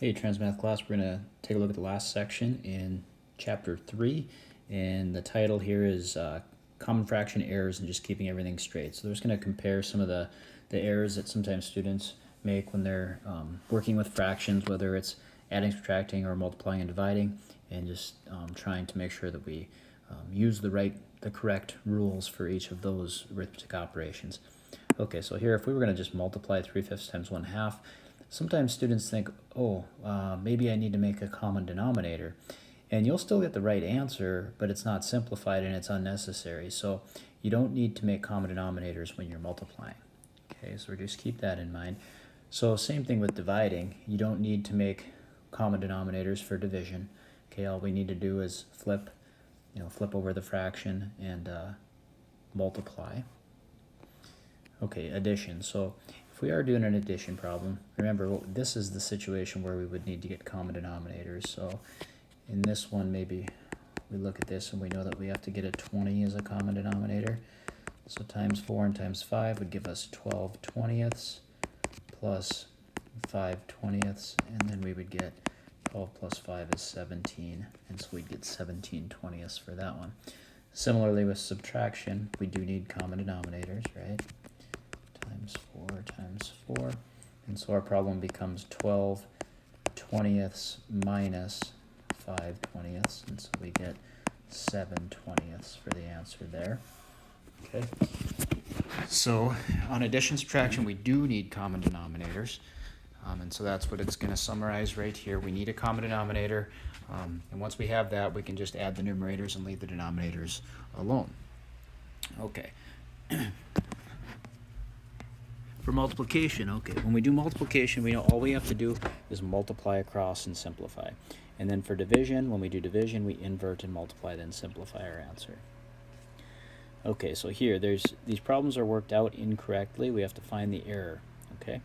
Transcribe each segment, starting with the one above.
Hey, Transmath class, we're going to take a look at the last section in chapter 3, and the title here is Common Fraction Errors and just keeping everything straight. So we're just going to compare some of the errors that sometimes students make when they're working with fractions, whether it's adding, subtracting, or multiplying and dividing, and just trying to make sure that we use the correct rules for each of those arithmetic operations. Okay, so here if we were going to just multiply 3/5 times 1/2, sometimes students think, oh, maybe I need to make a common denominator. And you'll still get the right answer, but it's not simplified and it's unnecessary. So you don't need to make common denominators when you're multiplying. Okay, so just keep that in mind. So same thing with dividing. You don't need to make common denominators for division. Okay, all we need to do is flip over the fraction and multiply. Okay, addition. So if we are doing an addition problem, remember this is the situation where we would need to get common denominators. So in this one, maybe we look at this and we know that we have to get a 20 as a common denominator. So times 4 and times 5 would give us 12 twentieths plus 5 twentieths, and then we would get 12 plus 5 is 17, and so we'd get 17 twentieths for that one. Similarly with subtraction, we do need common denominators, right? Times 4 times 4, and so our problem becomes 12 twentieths minus 5 twentieths, and so we get 7 twentieths for the answer there. Okay, so on addition subtraction we do need common denominators, and so that's what it's going to summarize right here. We need a common denominator, and once we have that, we can just add the numerators and leave the denominators alone. Okay. For multiplication, okay, when we do multiplication, we know all we have to do is multiply across and simplify. And then for division, when we do division, we invert and multiply, then simplify our answer. Okay, so here, these problems are worked out incorrectly. We have to find the error, okay?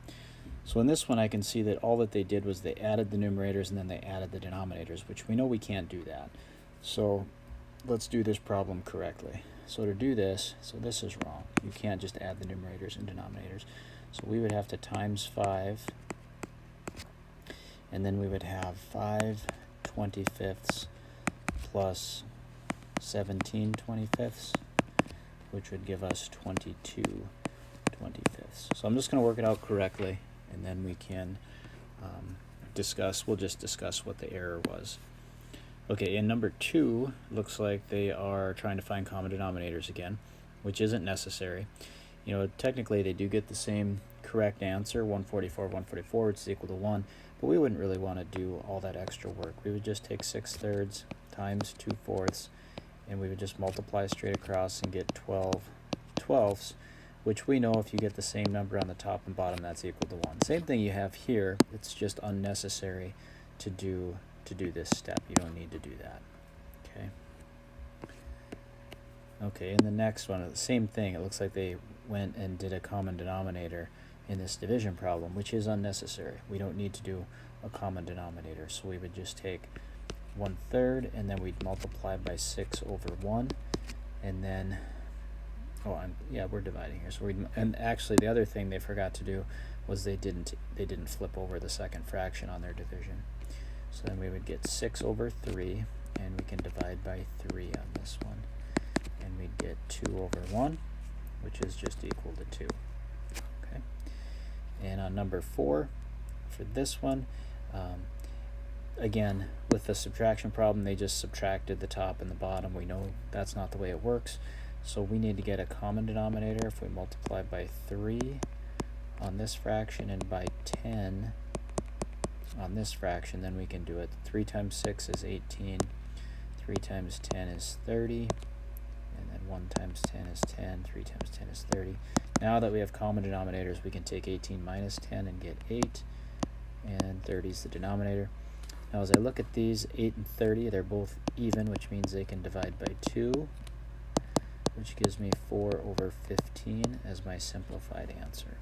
So in this one, I can see that all that they did was they added the numerators and then they added the denominators, which we know we can't do that. So let's do this problem correctly. So to do this, so this is wrong. You can't just add the numerators and denominators. So we would have to times 5, and then we would have 5 25ths plus 17 25ths, which would give us 22 25ths. So I'm just going to work it out correctly, and then we can we'll just discuss what the error was. Okay, in number 2, looks like they are trying to find common denominators again, which isn't necessary. Technically they do get the same correct answer, 144, which is equal to 1, but we wouldn't really want to do all that extra work. We would just take 6/3 times 2/4, and we would just multiply straight across and get 12 twelfths, which we know if you get the same number on the top and bottom, that's equal to 1. Same thing you have here, it's just unnecessary to do this step. You don't need to do that. Okay, in the next one, the same thing. It looks like they went and did a common denominator in this division problem, which is unnecessary. We don't need to do a common denominator, so we would just take 1/3 and then we'd multiply by 6/1, and then we're dividing here. So and actually the other thing they forgot to do was they didn't flip over the second fraction on their division. So then we would get 6/3, and we can divide by 3 on this one, and we'd get 2/1, which is just equal to 2. Okay, and on number 4, for this one, again, with the subtraction problem, they just subtracted the top and the bottom. We know that's not the way it works, so we need to get a common denominator. If we multiply by 3 on this fraction and by 10 on this fraction, then we can do it. 3 times 6 is 18, 3 times 10 is 30, and then 1 times 10 is 10, 3 times 10 is 30. Now that we have common denominators, we can take 18 minus 10 and get 8, and 30 is the denominator. Now as I look at these, 8 and 30, they're both even, which means they can divide by 2, which gives me 4/15 as my simplified answer.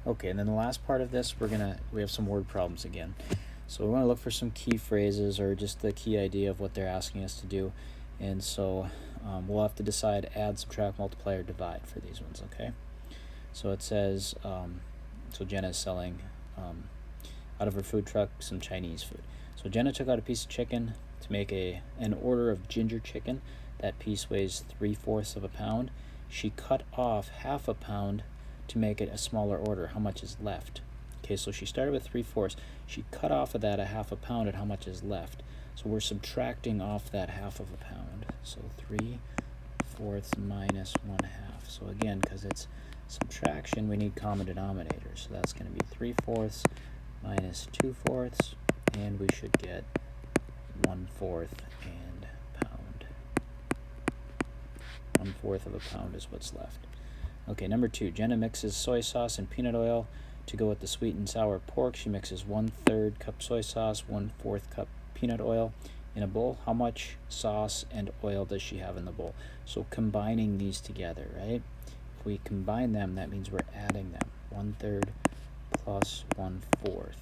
Okay, and then the last part of this, we have some word problems again. So we want to look for some key phrases or just the key idea of what they're asking us to do. And so we'll have to decide add, subtract, multiply, or divide for these ones, okay? So it says, so Jenna is selling out of her food truck some Chinese food. So Jenna took out a piece of chicken to make an order of ginger chicken. That piece weighs 3/4 of a pound. She cut off 1/2 a pound to make it a smaller order. How much is left? Okay, so she started with 3/4. She cut off of that 1/2 a pound, and how much is left? So we're subtracting off that 1/2 of a pound. So 3/4 minus 1/2. So again, because it's subtraction, we need common denominators. So that's going to be 3/4 minus 2/4, and we should get 1/4 and pound. 1/4 of a pound is what's left. Okay, number 2, Jenna mixes soy sauce and peanut oil to go with the sweet and sour pork. She mixes 1/3 cup soy sauce, 1/4 cup peanut oil in a bowl. How much sauce and oil does she have in the bowl? So combining these together, right? If we combine them, that means we're adding them. 1/3 plus 1/4.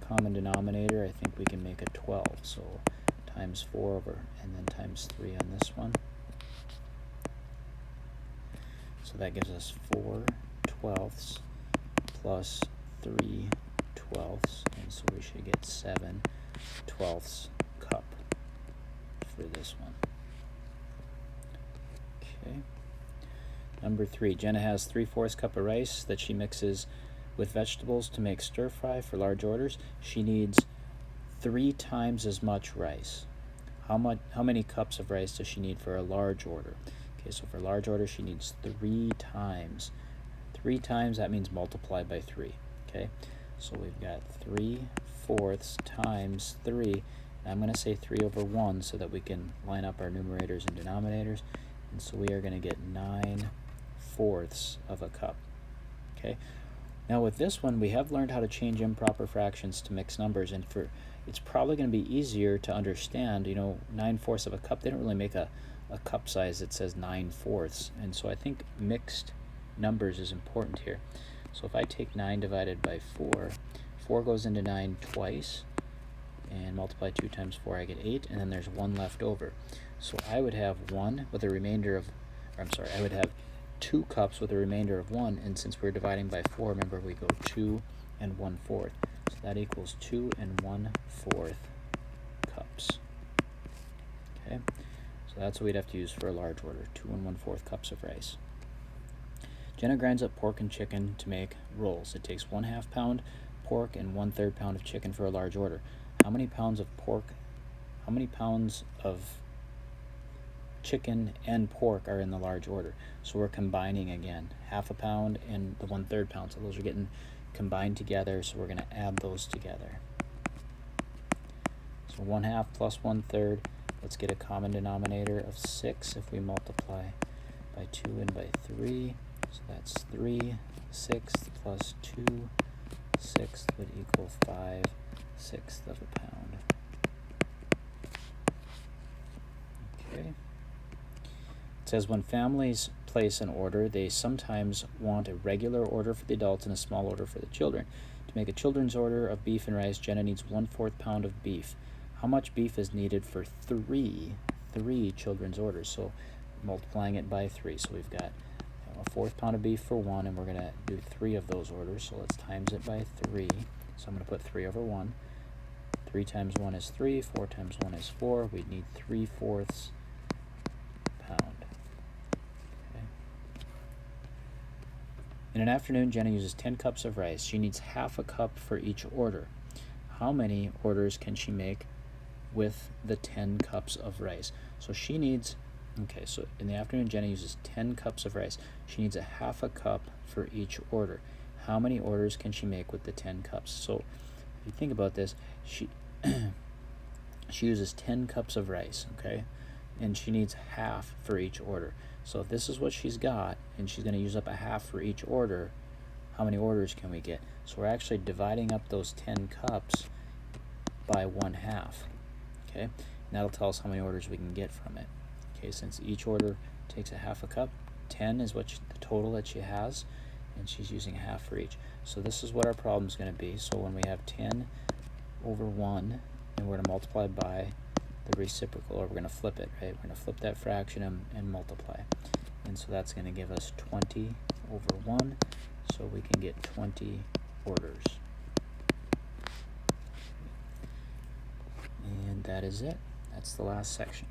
Common denominator, I think we can make a 12. So times 4 over, and then times 3 on this one. So that gives us 4/12 plus 3/12, and so we should get 7/12 cup for this one. Okay. Number 3, Jenna has 3/4 cup of rice that she mixes with vegetables to make stir fry for large orders. She needs 3 times as much rice. How many cups of rice does she need for a large order? Okay, so for a large order, she needs 3 times. 3 times, that means multiply by 3. Okay, so we've got 3/4 times 3. And I'm going to say 3 over 1 so that we can line up our numerators and denominators. And so we are going to get 9/4 of a cup. Okay. Now with this one, we have learned how to change improper fractions to mixed numbers, and it's probably going to be easier to understand. 9/4 of a cup, they don't really make a cup size that says 9/4, and so I think mixed numbers is important here. So if I take 9 divided by 4, 4 goes into 9 twice, and multiply 2 times 4, I get 8, and then there's 1 left over. So I would have 1 with a remainder of, I would have 2 cups with a remainder of 1, and since we're dividing by 4, remember we go 2 and 1/4. So that equals 2 and 1/4 cups. Okay, so that's what we'd have to use for a large order, 2 and 1/4 cups of rice. Jenna grinds up pork and chicken to make rolls. It takes 1/2 pound pork and 1/3 pound of chicken for a large order. How many pounds of pork, how many pounds of chicken and pork are in the large order? So we're combining again, 1/2 pound and the 1/3 pound. So those are getting combined together, so we're going to add those together. So 1/2 plus 1/3, let's get a common denominator of 6 if we multiply by 2 and by 3. So that's 3/6 plus 2/6 would equal 5/6 of a pound. Okay. It says when families place an order, they sometimes want a regular order for the adults and a small order for the children. To make a children's order of beef and rice, Jenna needs 1/4 pound of beef. How much beef is needed for three children's orders? So multiplying it by 3. So we've got 1/4 pound of beef for 1, and we're going to do 3 of those orders. So let's times it by 3. So I'm going to put 3 over 1. 3 times 1 is 3. 4 times 1 is 4. We'd need 3/4 pound. Okay. In an afternoon, Jenna uses 10 cups of rice. She needs 1/2 cup for each order. How many orders can she make with the 10 cups of rice? So she needs, okay, so in the afternoon, Jenna uses 10 cups of rice. She needs 1/2 cup for each order. How many orders can she make with the 10 cups? So if you think about this, she uses 10 cups of rice, okay? And she needs 1/2 for each order. So if this is what she's got, and she's going to use up 1/2 for each order, how many orders can we get? So we're actually dividing up those 10 cups by 1/2, okay? And that'll tell us how many orders we can get from it. Okay, since each order takes 1/2 cup, 10 is what the total that she has, and she's using 1/2 for each. So this is what our problem is going to be. So when we have 10 over 1, and we're going to multiply by the reciprocal, or we're going to flip it, right? We're going to flip that fraction and multiply. And so that's going to give us 20 over 1, so we can get 20 orders. that is it. That's the last section.